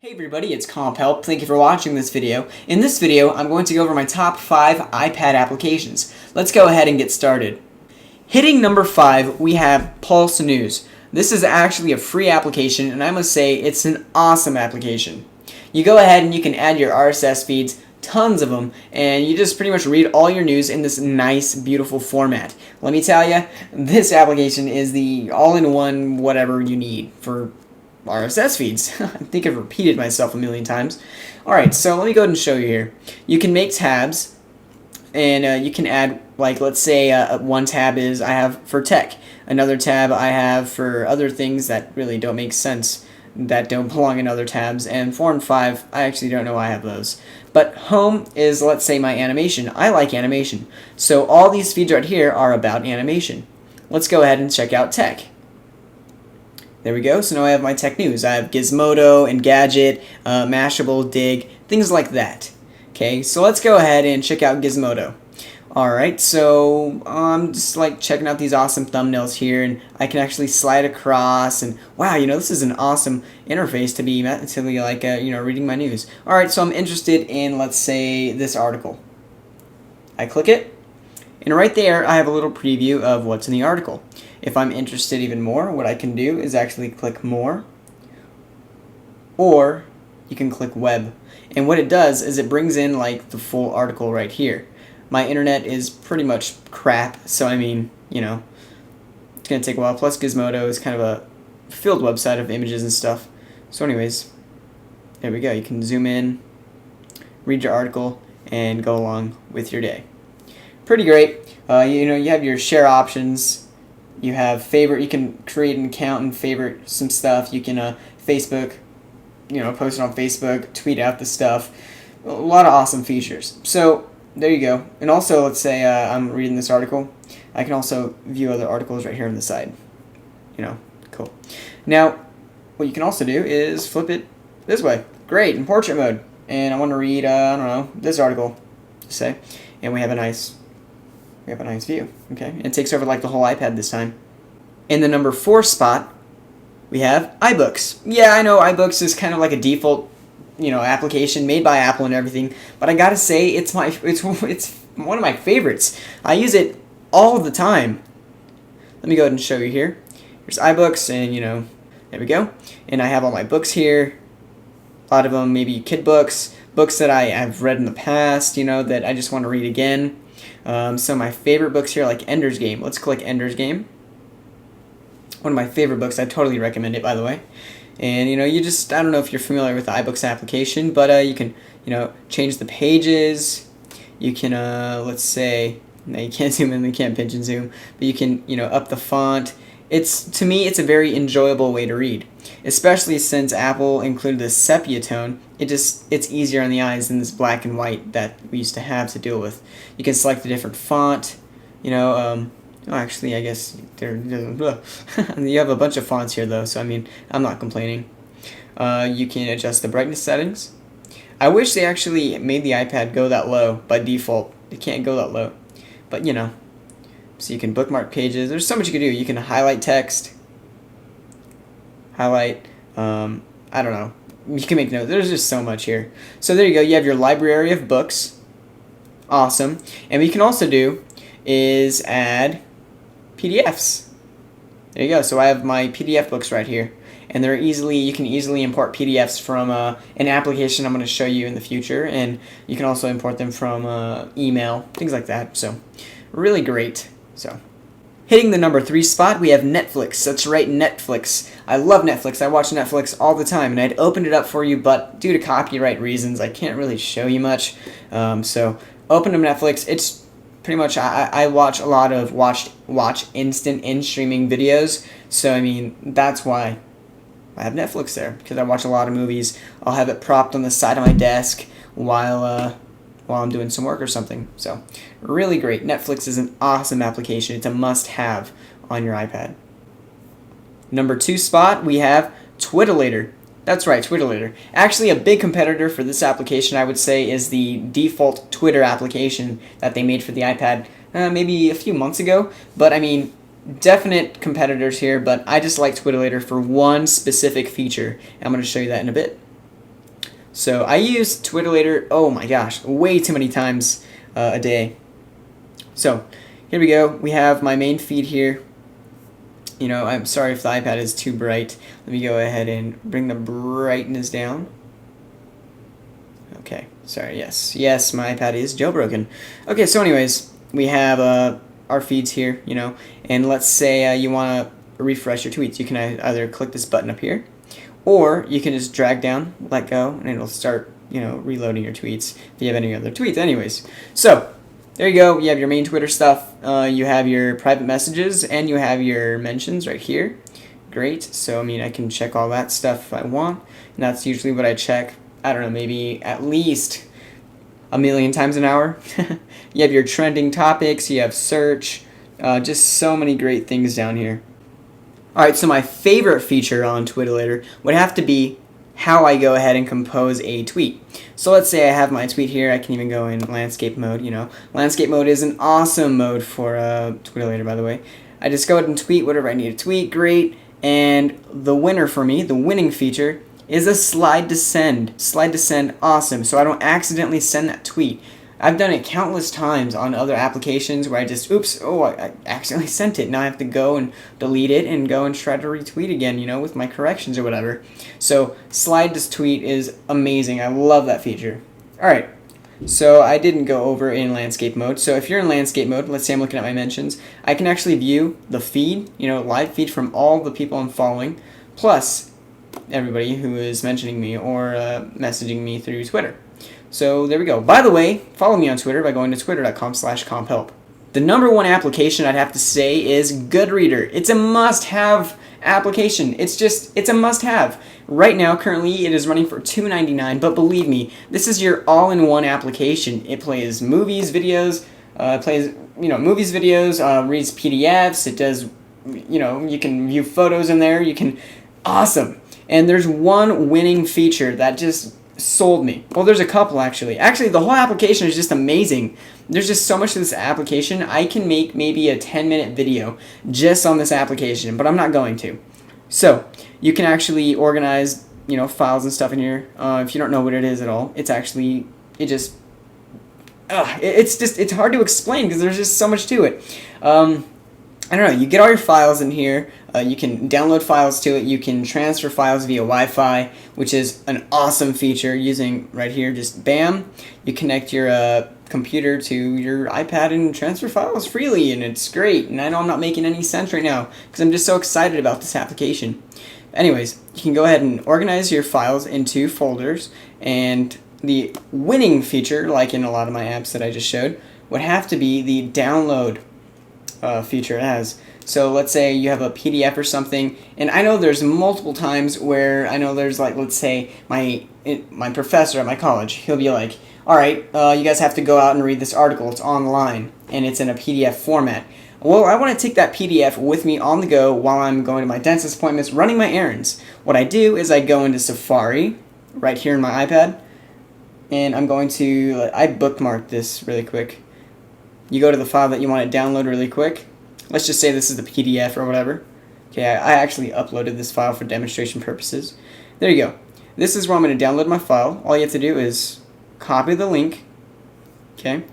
Hey everybody, it's CompHelp. Thank you for watching this video. In this video, I'm going to go over my top 5 iPad applications. Let's go ahead and get started. Hitting number 5, we have Pulse News. This is actually a free application, and I must say it's an awesome application. You go ahead and you can add your RSS feeds, tons of them, and you just pretty much read all your news in this nice, beautiful format. Let me tell you, this application is the all-in-one whatever you need for RSS feeds. I think I've repeated myself a million times. Alright, so let me go ahead and show you here. You can make tabs, and you can add, like, let's say one tab is I have for tech, another tab I have for other things that really don't make sense, that don't belong in other tabs, and 4 and 5, I actually don't know why I have those. But home is, let's say, my animation. I like animation. So all these feeds right here are about animation. Let's go ahead and check out tech. There we go. So now I have my tech news. I have Gizmodo, Engadget, Mashable, Dig, things like that. Okay, so let's go ahead and check out Gizmodo. Alright, so I'm just like checking out these awesome thumbnails here, and I can actually slide across, and wow, you know, this is an awesome interface to be like you know, reading my news. Alright, so I'm interested in, let's say, this article. I click it, and right there I have a little preview of what's in the article. If I'm interested even more, what I can do is actually click more, or you can click web. And what it does is it brings in like the full article right here. My internet is pretty much crap, so I mean, you know, it's going to take a while. Plus Gizmodo is kind of a filled website of images and stuff. So anyways, there we go. You can zoom in, read your article, and go along with your day. Pretty great. You know, you have your share options. You have favorite. You can create an account and favorite some stuff. You can Facebook, you know, post it on Facebook, tweet out the stuff. A lot of awesome features. So there you go. And also, let's say I'm reading this article. I can also view other articles right here on the side. You know, cool. Now, what you can also do is flip it this way. Great, in portrait mode. And I want to read, I don't know, this article, say, and we have a nice view. Okay, it takes over like the whole iPad this time. In the number 4 spot, we have iBooks. Yeah, I know iBooks is kind of like a default, you know, application made by Apple and everything, but I gotta say it's one of my favorites. I use it all the time. Let me go ahead and show you here. Here's iBooks, and you know, there we go. And I have all my books here. A lot of them maybe kid books, books that I've read in the past, you know, that I just want to read again. So my favorite books here, like Ender's Game. Let's click Ender's Game. One of my favorite books. I totally recommend it, by the way. And you know, you just, I don't know if you're familiar with the iBooks application, but you can, you know, change the pages. You can, let's say, no, you can't zoom in, you can't pinch and zoom, but you can, you know, up the font. To me, it's a very enjoyable way to read, especially since Apple included the sepia tone. It's easier on the eyes than this black and white that we used to have to deal with. You can select a different font, you know, actually, I guess you have a bunch of fonts here though, so I mean, I'm not complaining. You can adjust the brightness settings. I wish they actually made the iPad go that low by default. It can't go that low, but you know. So you can bookmark pages. There's so much you can do. You can highlight text. Highlight, I don't know. You can make notes. There's just so much here. So there you go. You have your library of books. Awesome. And what you can also do is add PDFs. There you go. So I have my PDF books right here. And you can easily import PDFs from an application I'm going to show you in the future. And you can also import them from email, things like that. So really great. So, hitting the number 3 spot, we have Netflix. That's right, Netflix. I love Netflix. I watch Netflix all the time, and I'd opened it up for you, but due to copyright reasons, I can't really show you much. So, open to Netflix. It's pretty much, I watch a lot of watch instant in-streaming videos, so I mean, that's why I have Netflix there, because I watch a lot of movies. I'll have it propped on the side of my desk while I'm doing some work or something. So, really great. Netflix is an awesome application. It's a must-have on your iPad. Number 2 spot, we have Twittelator. That's right, Twittelator. Actually, a big competitor for this application, I would say, is the default Twitter application that they made for the iPad maybe a few months ago. But, I mean, definite competitors here, but I just like Twittelator for one specific feature. I'm going to show you that in a bit. So I use Twittelator, oh my gosh, way too many times a day. So here we go. We have my main feed here. You know, I'm sorry if the iPad is too bright. Let me go ahead and bring the brightness down. Okay, sorry, yes, my iPad is jailbroken. Okay, so anyways, we have our feeds here, you know, and let's say you want to refresh your tweets. You can either click this button up here, or you can just drag down, let go, and it'll start, you know, reloading your tweets if you have any other tweets. Anyways, so there you go. You have your main Twitter stuff, you have your private messages, and you have your mentions right here. Great. So I mean, I can check all that stuff if I want, and that's usually what I check. I don't know, maybe at least 1,000,000 times an hour. You have your trending topics, you have search, just so many great things down here. Alright, so my favorite feature on Twittelator would have to be how I go ahead and compose a tweet. So let's say I have my tweet here. I can even go in landscape mode, you know. Landscape mode is an awesome mode for Twittelator, by the way. I just go ahead and tweet whatever I need to tweet, great. And the winner for me, the winning feature, is a slide to send. Slide to send, awesome. So I don't accidentally send that tweet. I've done it countless times on other applications where I just, oops, oh, I accidentally sent it. Now I have to go and delete it and go and try to retweet again, you know, with my corrections or whatever. So slide to tweet is amazing. I love that feature. All right, so I didn't go over in landscape mode. So if you're in landscape mode, let's say I'm looking at my mentions, I can actually view the feed, you know, live feed from all the people I'm following, plus everybody who is mentioning me or messaging me through Twitter. So there we go. By the way, follow me on Twitter by going to twitter.com/comphelp. The number one application I'd have to say is Goodreader. It's a must-have application. It's a must-have. Right now, currently, it is running for $2.99, but believe me, this is your all-in-one application. It plays movies, videos, reads PDFs, it does, you know, you can view photos in there, awesome. And there's one winning feature that just sold me. Well, there's a couple actually. Actually, the whole application is just amazing. There's just so much to this application. I can make maybe a 10-minute video just on this application, but I'm not going to. So you can actually organize, you know, files and stuff in here. If you don't know what it is at all, it's actually it's hard to explain because there's just so much to it. I don't know, you get all your files in here, you can download files to it, you can transfer files via Wi-Fi, which is an awesome feature using right here, just bam, you connect your computer to your iPad and transfer files freely, and it's great. And I know I'm not making any sense right now because I'm just so excited about this application. Anyways, you can go ahead and organize your files into folders, and the winning feature, like in a lot of my apps that I just showed, would have to be the download feature it has. So let's say you have a PDF or something, and I know there's multiple times where I know there's, like, let's say my professor at my college, he'll be like, all right, you guys have to go out and read this article. It's online and it's in a PDF format. Well, I want to take that PDF with me on the go while I'm going to my dentist appointments, running my errands. What I do is I go into Safari right here in my iPad, and I'm going to, I bookmarked this really quick. You go to the file that you want to download really quick. Let's just say this is the PDF or whatever. Okay, I actually uploaded this file for demonstration purposes. There you go. This is where I'm going to download my file. All you have to do is copy the link, okay,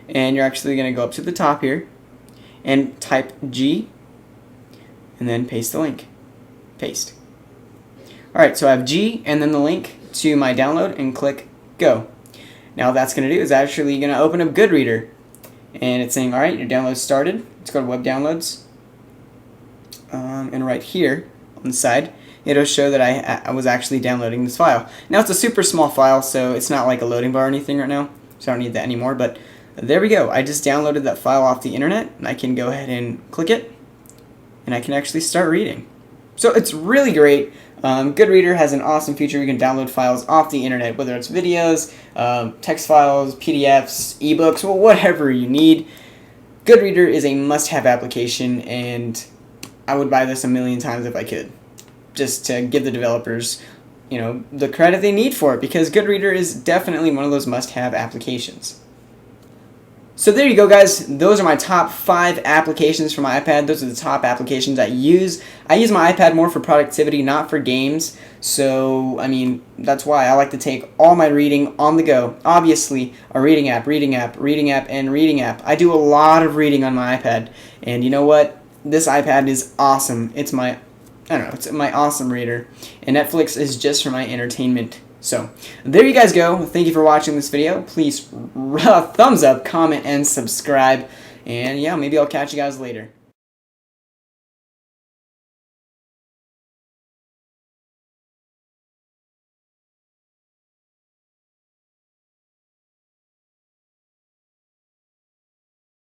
and you're actually going to go up to the top here and type G and then paste the link. Paste. Alright, so I have G and then the link to my download and click go. Now what that's going to do is actually going to open up Goodreader. And it's saying, alright, your download started. Let's go to web downloads. And right here on the side, it'll show that I was actually downloading this file. Now it's a super small file, so it's not like a loading bar or anything right now, so I don't need that anymore. But there we go. I just downloaded that file off the internet, and I can go ahead and click it, and I can actually start reading. So it's really great. Goodreader has an awesome feature. You can download files off the internet, whether it's videos, text files, PDFs, eBooks, well, whatever you need. Goodreader is a must-have application, and I would buy this 1,000,000 times if I could, just to give the developers, you know, the credit they need for it, because Goodreader is definitely one of those must-have applications. So there you go, guys. Those are my top 5 applications for my iPad. Those are the top applications I use. I use my iPad more for productivity, not for games. So, I mean, that's why I like to take all my reading on the go. Obviously, a reading app, reading app, reading app, and reading app. I do a lot of reading on my iPad. And you know what? This iPad is awesome. It's my awesome reader. And Netflix is just for my entertainment. So, there you guys go. Thank you for watching this video. Please thumbs up, comment, and subscribe. And yeah, maybe I'll catch you guys later.